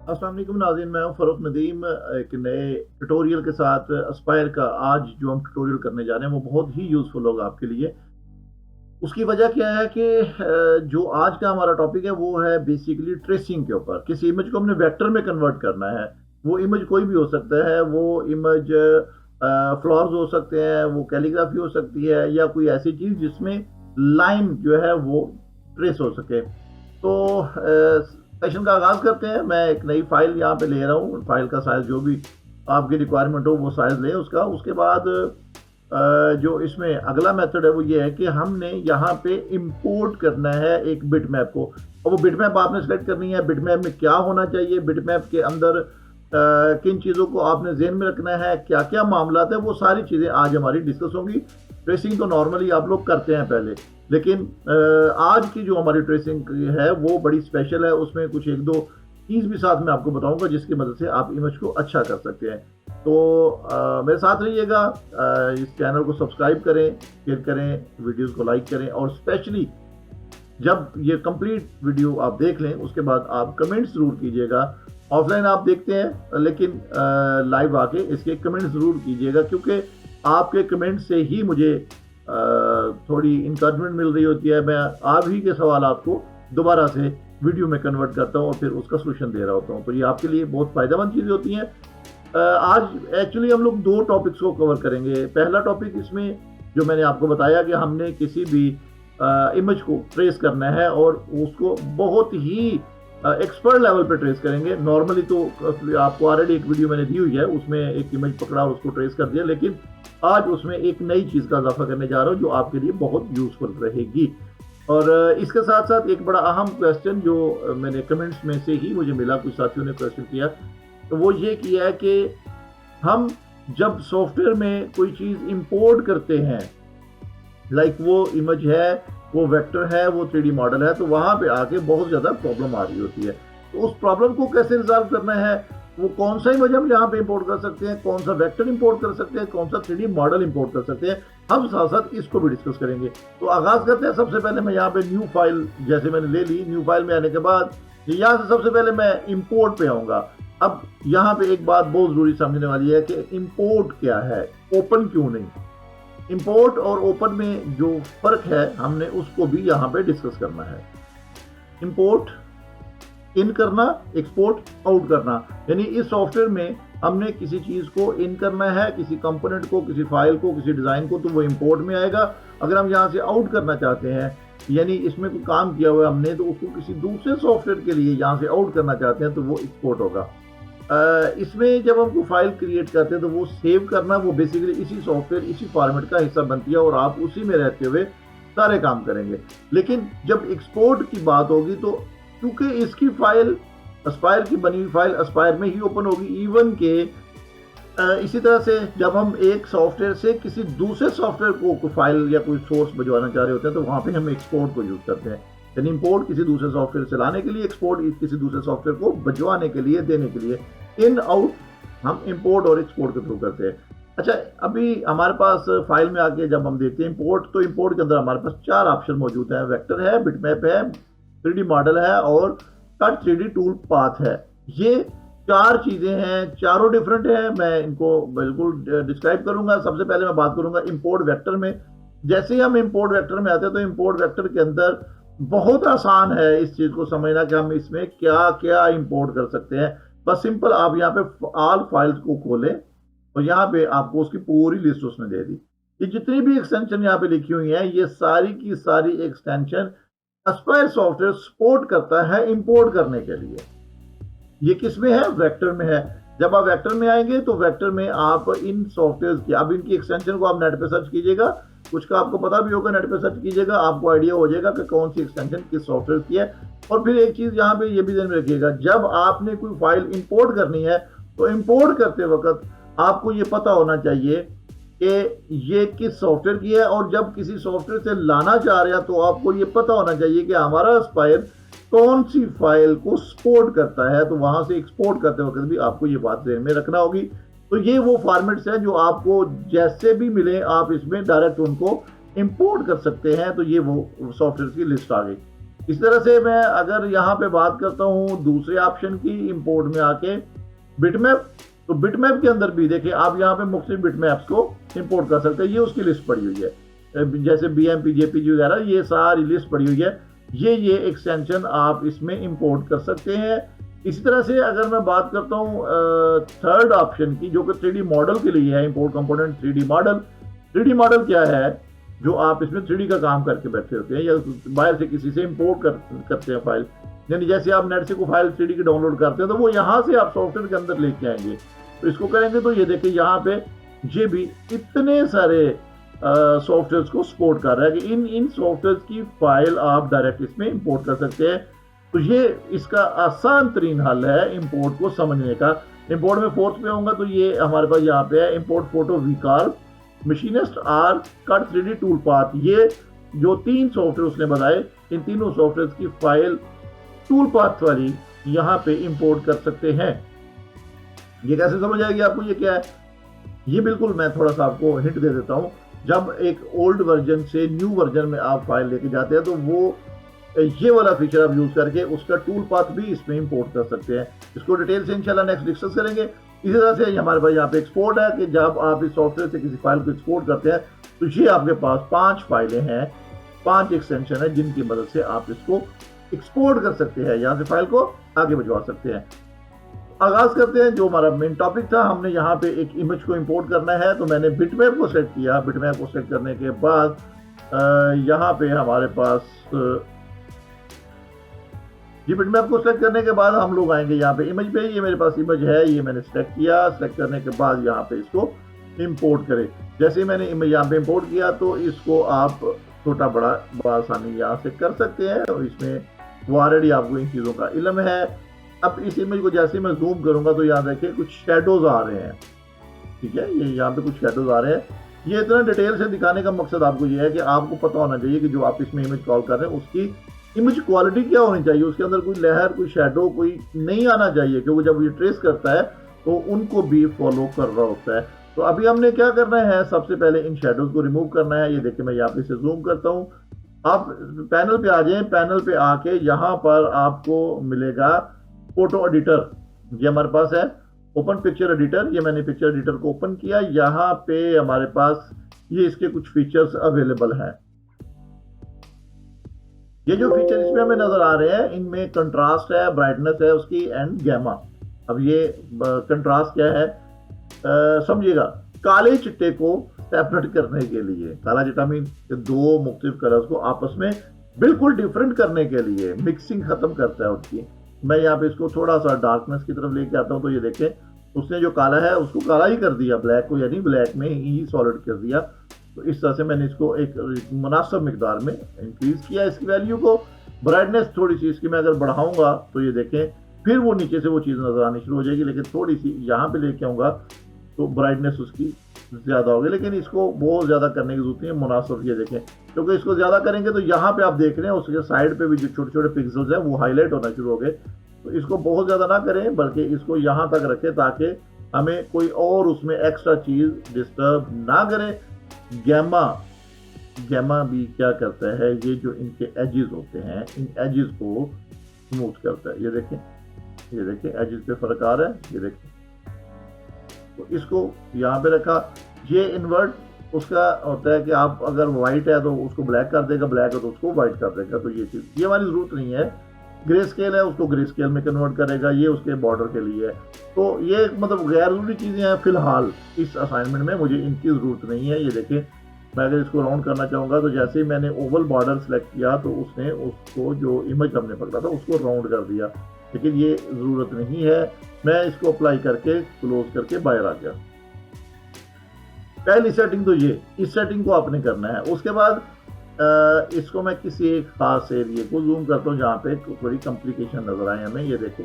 अस्सलाम वालेकुम नाज़रीन, मैं हूं फ़रूक नदीम। एक नए ट्यूटोरियल के साथ एस्पायर का आज जो हम ट्यूटोरियल करने जा रहे हैं वो बहुत ही यूज़फुल होगा आपके लिए। उसकी वजह क्या है कि जो आज का हमारा टॉपिक है वो है बेसिकली ट्रेसिंग के ऊपर। किसी इमेज को हमने वेक्टर में कन्वर्ट करना है। वो इमेज कोई भी हो सकता है, वो इमेज फ्लावर्स हो सकते हैं, वो कैलीग्राफी हो सकती है या कोई ऐसी चीज़ जिसमें लाइन जो है वो ट्रेस हो सके। तो सेशन का आगाज़ करते हैं। मैं एक नई फाइल यहाँ पे ले रहा हूँ। फाइल का साइज़ जो भी आपकी रिक्वायरमेंट हो वो साइज़ लें उसका। उसके बाद जो इसमें अगला मेथड है वो ये है कि हमने यहाँ पे इंपोर्ट करना है एक बिटमैप को। और वो बिटमैप आपने सेलेक्ट करनी है। बिटमैप में क्या होना चाहिए, बिटमैप के अंदर किन चीज़ों को आपने ज़हन में रखना है, क्या क्या मामला है, वो सारी चीज़ें आज हमारी डिस्कस होंगी। ट्रेसिंग तो नॉर्मली आप लोग करते हैं पहले, लेकिन आज की जो हमारी ट्रेसिंग है वो बड़ी स्पेशल है। उसमें कुछ एक दो चीज़ भी साथ में आपको बताऊंगा जिसकी मदद से आप इमेज को अच्छा कर सकते हैं। तो मेरे साथ रहिएगा। इस चैनल को सब्सक्राइब करें, शेयर करें, वीडियोस को लाइक करें और स्पेशली जब ये कंप्लीट वीडियो आप देख लें उसके बाद आप कमेंट्स ज़रूर कीजिएगा। ऑफलाइन आप देखते हैं लेकिन लाइव आके इसके कमेंट्स ज़रूर कीजिएगा, क्योंकि आपके कमेंट से ही मुझे थोड़ी इंकरेजमेंट मिल रही होती है। मैं आप ही के सवाल आपको दोबारा से वीडियो में कन्वर्ट करता हूँ और फिर उसका सोल्यूशन दे रहा होता हूँ। तो ये आपके लिए बहुत फ़ायदेमंद चीज़ें होती हैं। आज एक्चुअली हम लोग दो टॉपिक्स को कवर करेंगे। पहला टॉपिक इसमें जो मैंने आपको बताया कि हमने किसी भी इमेज को ट्रेस करना है और उसको बहुत ही एक्सपर्ट लेवल पे ट्रेस करेंगे। नॉर्मली तो आपको ऑलरेडी एक वीडियो मैंने दी हुई है, उसमें एक इमेज पकड़ा और उसको ट्रेस कर दिया, लेकिन आज उसमें एक नई चीज़ का इजाफा करने जा रहा हूँ जो आपके लिए बहुत यूजफुल रहेगी। और इसके साथ साथ एक बड़ा अहम क्वेश्चन जो मैंने कमेंट्स में से ही मुझे मिला, कुछ साथियों ने क्वेश्चन किया, तो वो ये किया है कि हम जब सॉफ्टवेयर में कोई चीज़ इंपोर्ट करते हैं, लाइक वो इमेज है, वो वेक्टर है, वो 3D मॉडल है, तो वहाँ पे आके बहुत ज़्यादा प्रॉब्लम आ रही होती है। तो उस प्रॉब्लम को कैसे रिजॉल्व करना है, वो कौन सा इमेज हम यहाँ पे इंपोर्ट कर सकते हैं, कौन सा वेक्टर इंपोर्ट कर सकते हैं, कौन सा 3D मॉडल इंपोर्ट कर सकते हैं, हम साथ साथ इसको भी डिस्कस करेंगे। तो आगाज़ करते हैं। सबसे पहले मैं यहाँ पे न्यू फाइल जैसे मैंने ले ली, न्यू फाइल में आने के बाद यहाँ से सबसे पहले मैं इंपोर्ट पे आऊँगा। अब यहाँ पे एक बात बहुत ज़रूरी समझने वाली है कि इंपोर्ट क्या है, ओपन क्यों नहीं। इंपोर्ट और ओपन में जो फर्क है हमने उसको भी यहाँ पे डिस्कस करना है। इंपोर्ट इन करना, एक्सपोर्ट आउट करना, यानी इस सॉफ्टवेयर में हमने किसी चीज़ को इन करना है, किसी कंपोनेंट को, किसी फाइल को, किसी डिज़ाइन को, तो वो इंपोर्ट में आएगा। अगर हम यहाँ से आउट करना चाहते हैं, यानी इसमें कोई काम किया हुआ है हमने, तो उसको किसी दूसरे सॉफ्टवेयर के लिए यहाँ से आउट करना चाहते हैं तो वो एक्सपोर्ट होगा। इसमें जब हम कोई फाइल क्रिएट करते हैं तो वो सेव करना, वो बेसिकली इसी सॉफ्टवेयर, इसी फॉर्मेट का हिस्सा बनती है और आप उसी में रहते हुए सारे काम करेंगे। लेकिन जब एक्सपोर्ट की बात होगी तो क्योंकि इसकी फाइल एस्पायर की बनी हुई फाइल एस्पायर में ही ओपन होगी, इवन के इसी तरह से जब हम एक सॉफ्टवेयर से किसी दूसरे सॉफ्टवेयर को कोई फाइल या कोई सोर्स भिजवाना चाह रहे होते हैं तो वहाँ पे हम एक्सपोर्ट को यूज़ करते हैं। यानी इंपोर्ट किसी दूसरे सॉफ्टवेयर से लाने के लिए, एक्सपोर्ट किसी दूसरे सॉफ्टवेयर को भिजवाने के लिए, देने के लिए। इन आउट हम इंपोर्ट और एक्सपोर्ट के थ्रू करते हैं। अच्छा, अभी हमारे पास फाइल में आके जब हम देखते हैं इंपोर्ट, तो इंपोर्ट के अंदर हमारे पास 4 ऑप्शन मौजूद हैं। वेक्टर है, बिटमैप है, 3D मॉडल है और कट 3D टूल पाथ है। ये 4 चीज़ें हैं, चारों डिफरेंट हैं। मैं इनको बिल्कुल डिस्क्राइब करूंगा। सबसे पहले मैं बात करूंगा इंपोर्ट वेक्टर में। जैसे ही हम इंपोर्ट वेक्टर में आते हैं तो इंपोर्ट वेक्टर के अंदर बहुत आसान है इस चीज़ को समझना कि हम इसमें क्या क्या इंपोर्ट कर सकते हैं। बस सिंपल आप यहाँ पे ऑल फाइल्स को खोलें और यहाँ पे आपको उसकी पूरी लिस्ट उसने दे दी। ये जितनी भी एक्सटेंशन यहाँ पे लिखी हुई है, ये सारी की सारी एक्सटेंशन एस्पायर सॉफ्टवेयर सपोर्ट करता है इंपोर्ट करने के लिए। ये किस में है? वेक्टर में है। जब आप वेक्टर में आएंगे तो वेक्टर में आप इन सॉफ्टवेयर की, अब इनकी एक्सटेंशन को आप नेट पे सर्च कीजिएगा, कुछ का आपको पता भी होगा, नेट पे सर्च कीजिएगा, आपको आइडिया हो जाएगा कि कौन सी एक्सटेंशन किस सॉफ्टवेयर की है। और फिर एक चीज़ यहाँ पे ये भी ध्यान में रखिएगा, जब आपने कोई फाइल इंपोर्ट करनी है तो इंपोर्ट करते वक्त आपको ये पता होना चाहिए कि ये किस सॉफ्टवेयर की है, और जब किसी सॉफ्टवेयर से लाना चाह रहे हैं तो आपको ये पता होना चाहिए कि हमारा एस्पायर कौन सी फाइल को सपोर्ट करता है। तो वहां से एक्सपोर्ट करते वक्त भी आपको ये बात ध्यान में रखना होगी। तो ये वो फॉर्मेट्स हैं जो आपको जैसे भी मिले आप इसमें डायरेक्ट उनको इंपोर्ट कर सकते हैं। तो ये वो सॉफ्टवेयर की लिस्ट आ गई। इस तरह से मैं अगर यहाँ पे बात करता हूँ दूसरे ऑप्शन की, इंपोर्ट में आके बिटमैप, तो बिटमैप के अंदर भी देखिए आप यहाँ पे मुख्तलिफ बिटमैप्स को इंपोर्ट कर सकते हैं। ये उसकी लिस्ट पड़ी हुई है, जैसे BMP JPG वगैरह, ये सारी लिस्ट पड़ी हुई है। ये एक्सटेंशन आप इसमें इंपोर्ट कर सकते हैं। इसी तरह से अगर मैं बात करता हूँ थर्ड ऑप्शन की, जो कि 3D मॉडल के लिए है, import component 3D model. 3D model क्या है? जो आप इसमें 3D का काम करके बैठे होते हैं या बाहर से किसी से इंपोर्ट करते हैं फाइल, यानी जैसे आप नेट से कोई फाइल 3D की डाउनलोड करते हैं तो वो यहाँ से आप सॉफ्टवेयर के अंदर लेके आएंगे। तो इसको करेंगे तो ये देखिए यहाँ पे ये भी इतने सारे सॉफ्टवेयर को सपोर्ट कर रहा है कि इन सॉफ्टवेयर की फाइल आप डायरेक्ट इसमें इंपोर्ट कर सकते हैं। तो ये इसका आसान तरीन हल है इंपोर्ट को समझने का। इंपोर्ट में फोर्थ पे होगा तो ये हमारे पास यहाँ पे है इंपोर्ट फोटो वीकार, machinist R, cut 3D tool path. ये जो 3 सॉफ्टवेयर उसने बताए, इन तीनों सॉफ्टवेयर की फाइल टूल पाथ वाली यहाँ पे इंपोर्ट कर सकते हैं। ये कैसे समझ आएगी आपको ये क्या है? ये बिल्कुल मैं थोड़ा सा आपको हिंट दे देता हूँ। जब एक ओल्ड वर्जन से न्यू वर्जन में आप फाइल लेके जाते हैं तो वो ये वाला फीचर आप यूज करके उसका टूल पाथ भी इसमें इंपोर्ट कर सकते हैं। इसको डिटेल से इंशाल्लाह नेक्स्ट डिस्कस करेंगे। इसी तरह से हमारे पास यहाँ पे एक्सपोर्ट है कि जब आप इस सॉफ्टवेयर से किसी फाइल को एक्सपोर्ट करते हैं तो ये आपके पास 5 फाइलें हैं, 5 एक्सटेंशन है जिनकी मदद से आप इसको एक्सपोर्ट कर सकते हैं, यहाँ से फाइल को आगे भिजवा सकते हैं। आगाज करते हैं। जो हमारा मेन टॉपिक था, हमने यहाँ पे एक इमेज को इंपोर्ट करना है, तो मैंने बिटमैप को सेलेक्ट किया। बिटमैप को सेलेक्ट करने के बाद यहाँ पे हमारे पास ये बिटमैप को सेलेक्ट करने के बाद हम लोग आएंगे यहाँ पे इमेज पे। ये मेरे पास इमेज है, ये मैंने सेलेक्ट किया। सेलेक्ट करने के बाद यहाँ पे इसको इंपोर्ट करें। जैसे ही मैंने इमेज यहाँ पे इंपोर्ट किया तो इसको आप छोटा बड़ा आसानी यहाँ से कर सकते हैं, और इसमें वो ऑलरेडी आपको इन चीज़ों का इल्म है। अब इस इमेज को जैसे मैं जूम करूंगा तो यहाँ देखिए कुछ शेडोज आ रहे हैं, ठीक है, ये यहाँ पे कुछ शेडोज आ रहे हैं। ये इतना डिटेल से दिखाने का मकसद आपको ये है कि आपको पता होना चाहिए कि जो आप इसमें इमेज कॉल कर रहे हैं उसकी इमेज क्वालिटी क्या होनी चाहिए, उसके अंदर कोई लहर, कोई शेडो, कोई नहीं आना चाहिए, क्योंकि जब ये ट्रेस करता है तो उनको भी फॉलो कर रहा होता है। तो अभी हमने क्या करना है, सबसे पहले इन शेडोज को रिमूव करना है। ये देखिए मैं यहाँ पे से जूम करता हूँ। आप पैनल पे आ जाए। पैनल पे आके यहाँ पर आपको मिलेगा फोटो एडिटर। ये हमारे पास है ओपन पिक्चर एडिटर। ये मैंने पिक्चर एडिटर को ओपन किया। यहाँ पे हमारे पास ये इसके कुछ फीचर्स अवेलेबल हैं। ये जो फीचर इसमें हमें नजर आ रहे हैं, इनमें कंट्रास्ट है, ब्राइटनेस है उसकी, एंड गैमा। अब ये कंट्रास्ट क्या है समझिएगा, काले चिट्टे को सेपरेट करने के लिए, काला चिट्टा मीन दो मुख्तलिफ कलर्स को आपस में बिल्कुल डिफरेंट करने के लिए मिक्सिंग खत्म करता है उसकी। मैं यहाँ पे इसको थोड़ा सा डार्कनेस की तरफ लेके आता हूँ, तो ये देखें उसने जो काला है उसको काला ही कर दिया, ब्लैक को यानी ब्लैक में ही सॉलिड कर दिया। तो इस तरह से मैंने इसको एक मुनासिब मिकदार में इंक्रीज किया इसकी वैल्यू को। ब्राइटनेस थोड़ी सी इसकी मैं अगर बढ़ाऊंगा तो ये देखें फिर वो नीचे से वो चीज़ नजर आनी शुरू हो जाएगी, लेकिन थोड़ी सी यहाँ पे लेके आऊँगा तो ब्राइटनेस उसकी ज़्यादा होगी, लेकिन इसको बहुत ज़्यादा करने की जरूरत नहीं है, मुनासिब। ये देखें, क्योंकि इसको ज़्यादा करेंगे तो यहाँ पे आप देख रहे हैं उसके साइड पे भी जो छोटे छोटे पिक्सल्स हैं वो हाईलाइट होना शुरू हो गए। तो इसको बहुत ज़्यादा ना करें, बल्कि इसको यहाँ तक रखें ताकि हमें कोई और उसमें एक्स्ट्रा चीज़ डिस्टर्ब ना करे। गैमा भी क्या करता है, ये जो इनके एजेस होते हैं, इन एजेस को स्मूथ करता है। ये देखें एजेस पे फर्क आ रहा है, ये देखें। तो इसको यहाँ पे रखा। ये इन्वर्ट उसका होता है कि आप अगर वाइट है तो उसको ब्लैक कर देगा, ब्लैक है तो उसको वाइट कर देगा। तो ये चीज़, ये हमारी जरूरत नहीं है। ग्रे स्केल है, उसको ग्रे स्केल में कन्वर्ट करेगा, ये उसके बॉर्डर के लिए है। तो ये मतलब गैर जरूरी चीज़ें हैं फिलहाल इस असाइनमेंट में, मुझे इनकी ज़रूरत नहीं है। ये देखें, मैं अगर इसको राउंड करना चाहूँगा तो जैसे ही मैंने ओवल बॉर्डर सेलेक्ट किया तो उसने उसको जो इमेज हमने पकड़ा था उसको राउंड कर दिया, लेकिन ये ज़रूरत नहीं है। मैं इसको अप्लाई करके क्लोज करके बाहर आ गया। पहली सेटिंग तो ये, इस सेटिंग को आपने करना है। उसके बाद इसको मैं किसी एक खास एरिया को जूम करता हूँ जहाँ पे थोड़ी कॉम्प्लिकेशन नजर आए हमें। ये देखो,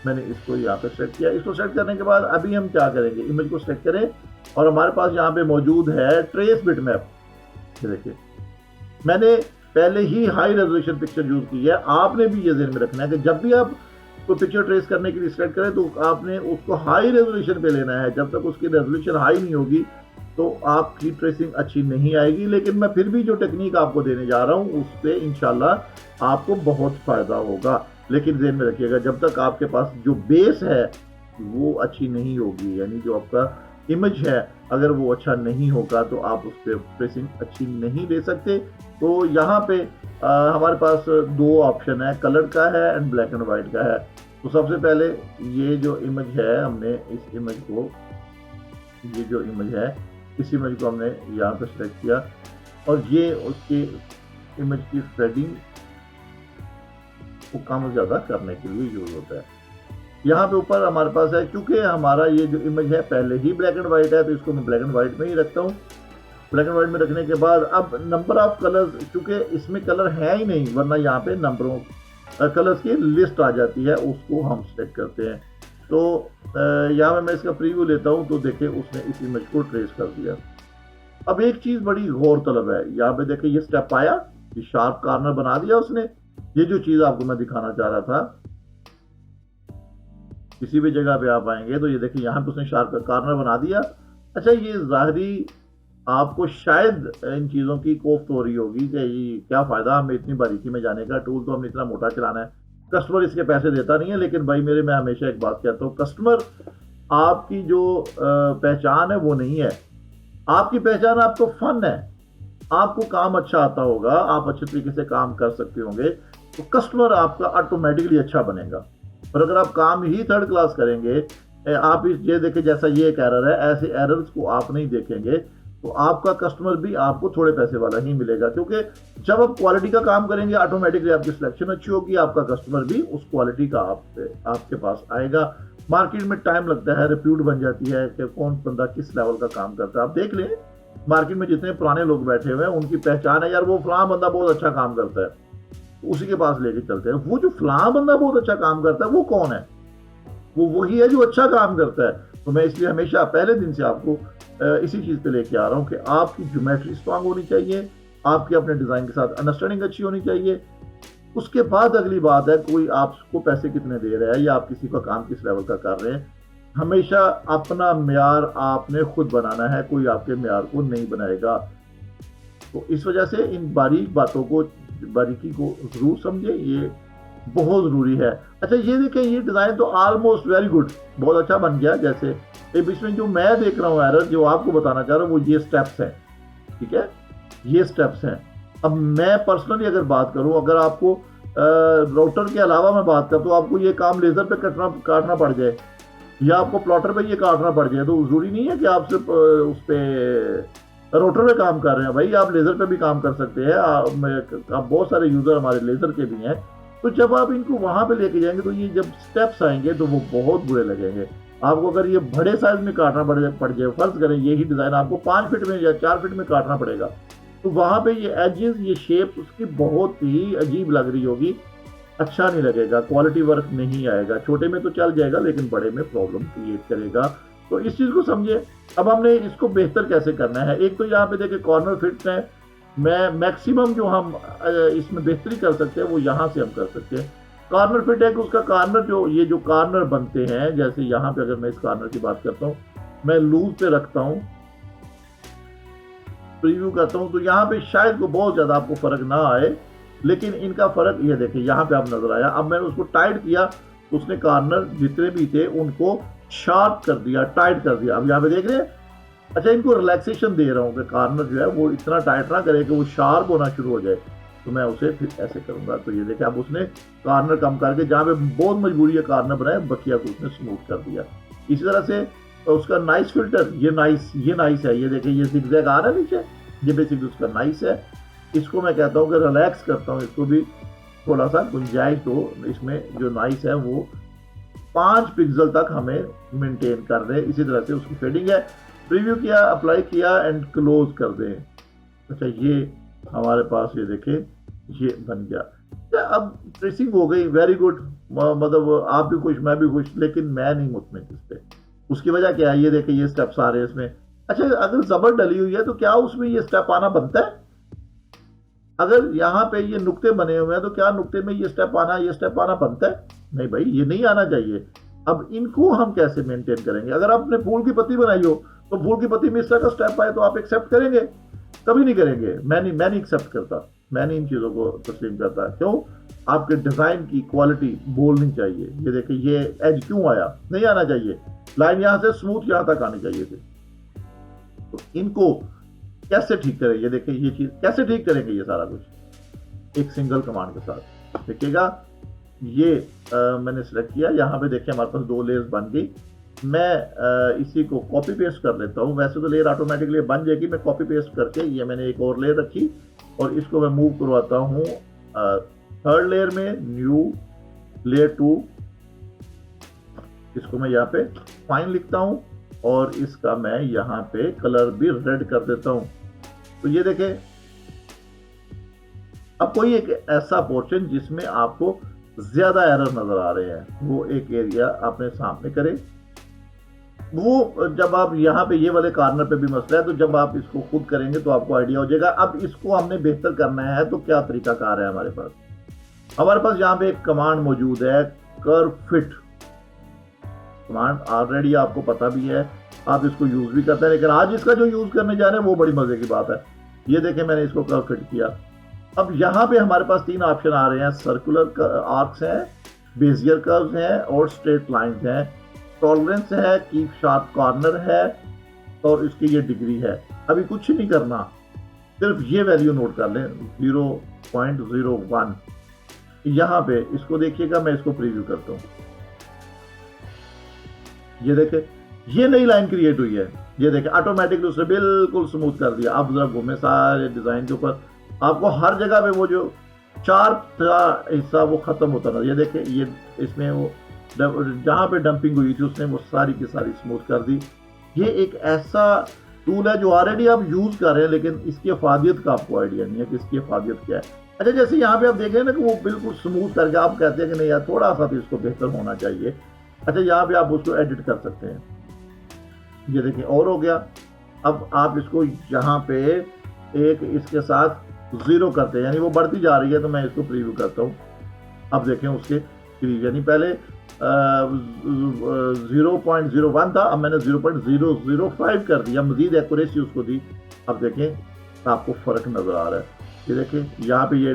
मैंने इसको यहाँ पे सेट किया। इसको सेट करने के बाद अभी हम क्या करेंगे, इमेज को सेलेक्ट करें और हमारे पास यहाँ पे मौजूद है ट्रेस बिटमैप। ये देखिए, मैंने पहले ही हाई रेजोल्यूशन पिक्चर यूज की है। आपने भी ये ध्यान में रखना है कि जब भी आप कोई पिक्चर ट्रेस करने के लिए सेलेक्ट करें तो आपने उसको हाई रेजोल्यूशन पे लेना है। जब तक उसकी रेजोल्यूशन हाई नहीं होगी तो आपकी ट्रेसिंग अच्छी नहीं आएगी। लेकिन मैं फिर भी जो टेक्निक आपको देने जा रहा हूँ उससे इंशाल्लाह आपको बहुत फ़ायदा होगा। लेकिन ज़हन में रखिएगा, जब तक आपके पास जो बेस है वो अच्छी नहीं होगी, यानी जो आपका इमेज है अगर वो अच्छा नहीं होगा तो आप उस पर ट्रेसिंग अच्छी नहीं दे सकते। तो यहाँ पे हमारे पास दो ऑप्शन है, कलर का है एंड ब्लैक एंड वाइट का है। तो सबसे पहले ये जो इमेज है, हमने इस इमेज को, ये जो इमेज है इस इमेज को हमने यहाँ पे सेलेक्ट किया और ये उसकी इमेज की फेडिंग को कम ज़्यादा करने के लिए यूज होता है। यहाँ पे ऊपर हमारे पास है, क्योंकि हमारा ये जो इमेज है पहले ही ब्लैक एंड वाइट है तो इसको मैं ब्लैक एंड वाइट में ही रखता हूँ। ब्लैक एंड वाइट में रखने के बाद अब नंबर ऑफ कलर्स, चूंकि इसमें कलर है ही नहीं वरना यहाँ पे नंबरों कलर्स की लिस्ट आ जाती है, उसको हम सेलेक्ट करते हैं। तो यहाँ पे मैं इसका प्रीव्यू लेता हूँ तो देखिए उसने इस इमेज को ट्रेस कर दिया। अब एक चीज बड़ी गौरतलब है, यहाँ पे देखिए ये स्टेप आया, ये शार्प कॉर्नर बना दिया उसने। ये जो चीज आपको मैं दिखाना चाह रहा था, किसी भी जगह पे आप आएंगे तो ये देखिए यहाँ पे उसने शार्प कॉर्नर बना दिया। अच्छा, ये जाहिरी आपको शायद इन चीज़ों की कोफ्त हो रही होगी कि ये क्या फ़ायदा हमें इतनी बारीकी में जाने का, टूल तो हमने इतना मोटा चलाना है, कस्टमर इसके पैसे देता नहीं है। लेकिन भाई मेरे, मैं हमेशा एक बात कहता हूँ, कस्टमर आपकी जो पहचान है वो नहीं है। आपकी पहचान आपको फन है, आपको काम अच्छा आता होगा, आप अच्छे तरीके से काम कर सकते होंगे तो कस्टमर आपका ऑटोमेटिकली अच्छा बनेगा। और अगर आप काम ही थर्ड क्लास करेंगे, आप ये देखें जैसा ये एक एरर है, ऐसे एरर्स को आप नहीं देखेंगे तो आपका कस्टमर भी आपको थोड़े पैसे वाला ही मिलेगा। क्योंकि जब आप क्वालिटी का काम करेंगे ऑटोमेटिकली आपकी सिलेक्शन अच्छी होगी, आपका कस्टमर भी उस क्वालिटी का आपके पास आएगा। मार्केट में टाइम लगता है, रिप्यूट बन जाती है कि कौन बंदा किस लेवल का काम करता है। आप देख लें मार्केट में जितने पुराने लोग बैठे हुए हैं उनकी पहचान है, यार वो फलां बंदा बहुत अच्छा काम करता है, उसी के पास लेके चलते हैं। वो जो फलां बंदा बहुत अच्छा काम करता है वो कौन है? वो वही है जो अच्छा काम करता है। तो मैं इसलिए हमेशा पहले दिन से आपको इसी चीज़ पे लेके आ रहा हूँ कि आपकी ज्योमेट्री स्ट्रांग होनी चाहिए, आपकी अपने डिज़ाइन के साथ अंडरस्टैंडिंग अच्छी होनी चाहिए। उसके बाद अगली बात है कोई आपको पैसे कितने दे रहा है या आप किसी का काम किस लेवल का कर रहे हैं। हमेशा अपना म्यार आपने खुद बनाना है, कोई आपके म्यार को नहीं बनाएगा। तो इस वजह से इन बारीक बातों को, बारीकी को जरूर समझे, ये बहुत ज़रूरी है। अच्छा ये देखें, ये डिज़ाइन तो ऑलमोस्ट वेरी गुड, बहुत अच्छा बन गया। जैसे इसमें जो मैं देख रहा हूँ एरर, जो आपको बताना चाह रहा हूँ वो ये स्टेप्स हैं, ठीक है, ये स्टेप्स हैं। अब मैं पर्सनली अगर बात करूँ, अगर आपको राउटर के अलावा मैं बात करता हूँ, आपको ये काम लेज़र पे काटना पड़ जाए या आपको प्लॉटर पे ये काटना पड़ जाए, तो ज़रूरी नहीं है कि आप सिर्फ उस पर राउटर पे काम कर रहे हैं। भाई आप लेज़र पे भी काम कर सकते हैं। आप बहुत सारे यूज़र हमारे लेज़र के भी हैं। तो जब आप इनको वहां पे लेके जाएंगे तो ये जब स्टेप्स आएंगे तो वो बहुत बुरे लगेंगे आपको। अगर ये बड़े साइज में काटना पड़ जाए, फर्ज करें यही डिज़ाइन आपको 5 फीट में या 4 फीट में काटना पड़ेगा, तो वहां पे ये एजेस, ये शेप उसकी बहुत ही अजीब लग रही होगी, अच्छा नहीं लगेगा, क्वालिटी वर्क नहीं आएगा। छोटे में तो चल जाएगा लेकिन बड़े में प्रॉब्लम क्रिएट करेगा। तो इस चीज़ को समझिए। अब हमने इसको बेहतर कैसे करना है, एक तो यहाँ पे देखिए कॉर्नर फिट है, मैं मैक्सिमम जो हम इसमें बेहतरी कर सकते हैं वो यहाँ से हम कर सकते हैं। कॉर्नर फिट है कि उसका कॉर्नर, जो ये जो कॉर्नर बनते हैं, जैसे यहाँ पे अगर मैं इस कॉर्नर की बात करता हूँ, मैं लूज पे रखता हूँ, प्रीव्यू करता हूँ, तो यहाँ पे शायद को बहुत ज़्यादा आपको फर्क ना आए, लेकिन इनका फर्क ये देखिए यहाँ पे आप नजर आया। अब मैंने उसको टाइट किया तो उसने कॉर्नर जितने भी थे उनको शार्प कर दिया, टाइट कर दिया। अब यहाँ पे देख रहे हैं। अच्छा, इनको रिलैक्सेशन दे रहा हूँ कि कॉर्नर जो है वो इतना टाइट ना करे कि वो शार्प होना शुरू हो जाए, तो मैं उसे फिर ऐसे करूँगा। तो ये देखिए अब उसने कॉर्नर कम करके, जहाँ पे बहुत मजबूरी है कॉर्नर बनाया, बकिया को उसने स्मूथ कर दिया। इसी तरह से उसका नाइस फिल्टर, ये नाइस है, ये देखिए ये जिगजैग आ रहा है नीचे, ये बेसिकली उसका नाइस है। इसको मैं कहता हूँ कि रिलैक्स करता हूँ, इसको भी थोड़ा सा गुंजाइश दो। इसमें जो नाइस है वो 5 पिक्सल तक हमें मेंटेन कर रहे हैं। इसी तरह से उसकी फेडिंग है, प्रीव्यू किया, अप्लाई किया एंड क्लोज कर दें। अच्छा, ये हमारे पास ये देखें ये बन गया। अब ट्रेसिंग हो गई, वेरी गुड, मतलब आप भी खुश मैं भी खुश, लेकिन मैं नहीं मुतमिन इस पे। उसकी वजह क्या है, ये देखें ये स्टेप्स आ रहे हैं इसमें। अच्छा, अगर जबर डली हुई है तो क्या उसमें ये स्टेप आना बनता है? अगर यहाँ पे ये नुक्ते बने हुए हैं तो क्या नुक्ते में ये स्टेप आना बनता है? नहीं भाई, ये नहीं आना चाहिए। अब इनको हम कैसे मेंटेन करेंगे? अगर आपने फूल की पत्ती बनाई हो तो फूल की पत्ती में इस तरह का स्टेप आए तो आप एक्सेप्ट करेंगे? कभी नहीं करेंगे। मैं नहीं एक्सेप्ट करता, मैं नहीं इन चीज़ों को तस्लीम करता। क्यों? आपके डिज़ाइन की क्वालिटी बोलनी चाहिए। ये देखिए, ये एज क्यों आया? नहीं आना चाहिए। लाइन यहाँ से स्मूथ यहाँ तक आनी चाहिए थी। तो इनको कैसे ठीक करें? ये देखिए, ये चीज़ कैसे ठीक करेंगे ये सारा कुछ एक सिंगल कमांड के साथ। देखिएगा, ये मैंने सेलेक्ट किया। यहाँ पे देखिए हमारे पास 2 लेयर्स बन गई। मैं इसी को कॉपी पेस्ट कर लेता हूँ। वैसे तो लेयर ऑटोमेटिकली बन जाएगी, मैं कॉपी पेस्ट करके ये मैंने एक और लेयर रखी और इसको मैं मूव करवाता हूँ थर्ड लेयर में, न्यू लेयर 2। इसको मैं यहाँ पे फाइन लिखता हूँ और इसका मैं यहाँ पे कलर भी रेड कर देता हूँ। तो ये देखें, अब कोई एक ऐसा पोर्शन जिसमें आपको ज्यादा एरर नजर आ रहे हैं, वो एक एरिया अपने सामने करें। वो जब आप यहाँ पे ये वाले कॉर्नर पे भी मसला है, तो जब आप इसको खुद करेंगे तो आपको आइडिया हो जाएगा। अब इसको हमने बेहतर करना है तो क्या तरीकाकार है हमारे पास? हमारे पास यहाँ पे एक कमांड मौजूद है, कर्व फिट कमांड। ऑलरेडी आपको पता भी है, आप इसको यूज भी करते हैं, लेकिन आज इसका जो यूज करने जा रहे हैं वो बड़ी मजे की बात है। ये देखें, मैंने इसको कर्व फिट किया। अब यहाँ पे हमारे पास 3 ऑप्शन आ रहे हैं, सर्कुलर आर्क्स हैं, बेजियर कर्व्स हैं और स्ट्रेट लाइंस हैं। टॉलरेंस है, कीप शार्प कॉर्नर है और इसकी ये डिग्री है। अभी कुछ नहीं करना, सिर्फ ये वैल्यू नोट कर लें, 0.01। यहाँ पे इसको देखिएगा, मैं इसको प्रीव्यू करता हूँ। ये देखे, ये नई लाइन क्रिएट हुई है। ये देखे, ऑटोमेटिकली उसने बिल्कुल स्मूथ कर दिया। आप जरा घूमे सारे डिजाइन के ऊपर, आपको हर जगह पे वो जो शार्प हिस्सा वो खत्म होता ना। ये देखे, ये इसमें वो जहां पे डंपिंग हुई थी उसने वो सारी की सारी स्मूथ कर दी। ये एक ऐसा टूल है जो ऑलरेडी आप यूज कर रहे हैं, लेकिन इसकी अफादियत का आपको आइडिया नहीं है कि इसकी अफादियत क्या है। अच्छा, जैसे यहाँ पे आप देख रहे हैं ना कि वो बिल्कुल स्मूथ करके, आप कहते हैं कि नहीं यार थोड़ा सा तो इसको बेहतर होना चाहिए। अच्छा, यहाँ पे आप उसको एडिट कर सकते हैं। ये देखिए, और हो गया। अब आप इसको यहाँ पे एक इसके साथ 0 करते हैं, यानी वो बढ़ती जा रही है। तो मैं इसको प्रीव्यू करता हूँ। अब देखें उसके प्रीव्यू, यानी पहले 0.01 था, अब मैंने 0.005 कर दिया, मजीद एक्यूरेसी उसको दी। अब देखें आपको फर्क नजर आ रहा है। ये देखें, यहाँ पे ये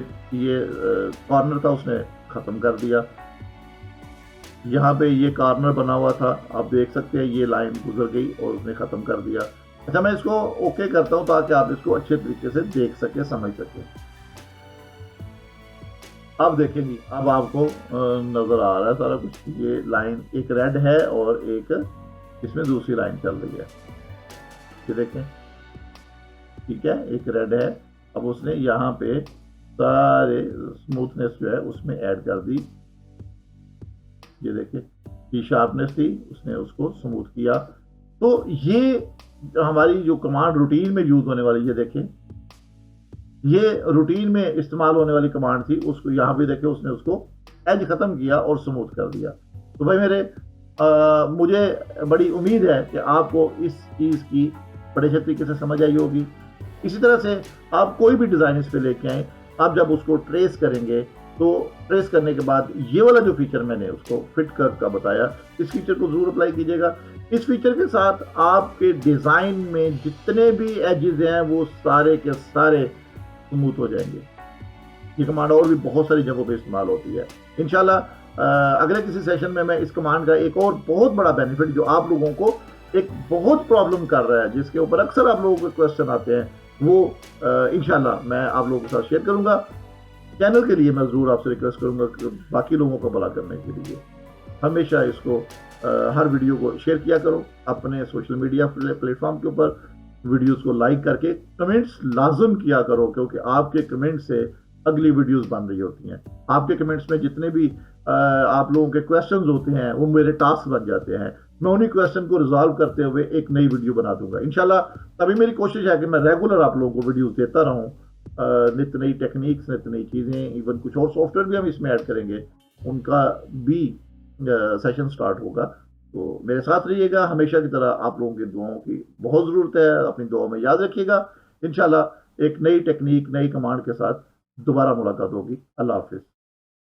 कॉर्नर था, उसने खत्म कर दिया। यहाँ पे ये कॉर्नर बना हुआ था, आप देख सकते हैं ये लाइन गुजर गई और उसने खत्म कर दिया। अच्छा, मैं इसको ओके करता हूँ ताकि आप इसको अच्छे तरीके से देख सके, समझ सके। अब देखेंगे, अब आपको नजर आ रहा है सारा कुछ। ये लाइन एक रेड है और एक इसमें दूसरी लाइन चल रही है। ये देखें, ठीक है, एक रेड है। अब उसने यहाँ पे सारे स्मूथनेस जो है उसमें ऐड कर दी। ये देखें, की शार्पनेस थी, उसने उसको स्मूथ किया। तो ये हमारी जो कमांड रूटीन में यूज होने वाली, ये देखें, ये रूटीन में इस्तेमाल होने वाली कमांड थी। उसको यहाँ पे देखे, उसने उसको एज खत्म किया और स्मूथ कर दिया। तो भाई मेरे मुझे बड़ी उम्मीद है कि आपको इस चीज़ की बड़े अच्छे तरीके से समझ आई होगी। इसी तरह से आप कोई भी डिज़ाइन इस पे लेके आए, आप जब उसको ट्रेस करेंगे तो ट्रेस करने के बाद ये वाला जो फीचर मैंने उसको फिट कर का बताया, इस फीचर को जरूर अप्लाई कीजिएगा। इस फीचर के साथ आपके डिज़ाइन में जितने भी एजेस हैं वो सारे के सारे स्मूथ हो जाएंगे। ये कमांड और भी बहुत सारी जगहों पे इस्तेमाल होती है। इंशाल्लाह अगले किसी सेशन में मैं इस कमांड का एक और बहुत बड़ा बेनिफिट जो आप लोगों को एक बहुत प्रॉब्लम कर रहा है, जिसके ऊपर अक्सर आप लोगों के क्वेश्चन आते हैं, वो इंशाल्लाह मैं आप लोगों के साथ शेयर करूंगा। चैनल के लिए मैं जरूर आपसे रिक्वेस्ट करूंगा कि बाकी लोगों को भला करने के लिए हमेशा इसको हर वीडियो को शेयर किया करो अपने सोशल मीडिया प्लेटफॉर्म के ऊपर। वीडियोस को लाइक करके कमेंट्स लाजम किया करो, क्योंकि आपके कमेंट से अगली वीडियोस बन रही होती हैं। आपके कमेंट्स में जितने भी आप लोगों के क्वेश्चंस होते हैं वो मेरे टास्क बन जाते हैं। मैं उन्हीं क्वेश्चन को रिजॉल्व करते हुए एक नई वीडियो बना दूंगा इंशाल्लाह। तभी मेरी कोशिश है कि मैं रेगुलर आप लोगों को वीडियोस देता रहूं, नित्य नई टेक्निक्स, नित्य नई चीज़ें, इवन कुछ और सॉफ्टवेयर भी हम इसमें ऐड करेंगे, उनका भी सेशन स्टार्ट होगा। तो मेरे साथ रहिएगा हमेशा की तरह। आप लोगों की दुआओं की बहुत ज़रूरत है, अपनी दुआओं में याद रखिएगा। इंशाल्लाह एक नई टेक्निक, नई कमांड के साथ दोबारा मुलाकात होगी। अल्लाह हाफिज़।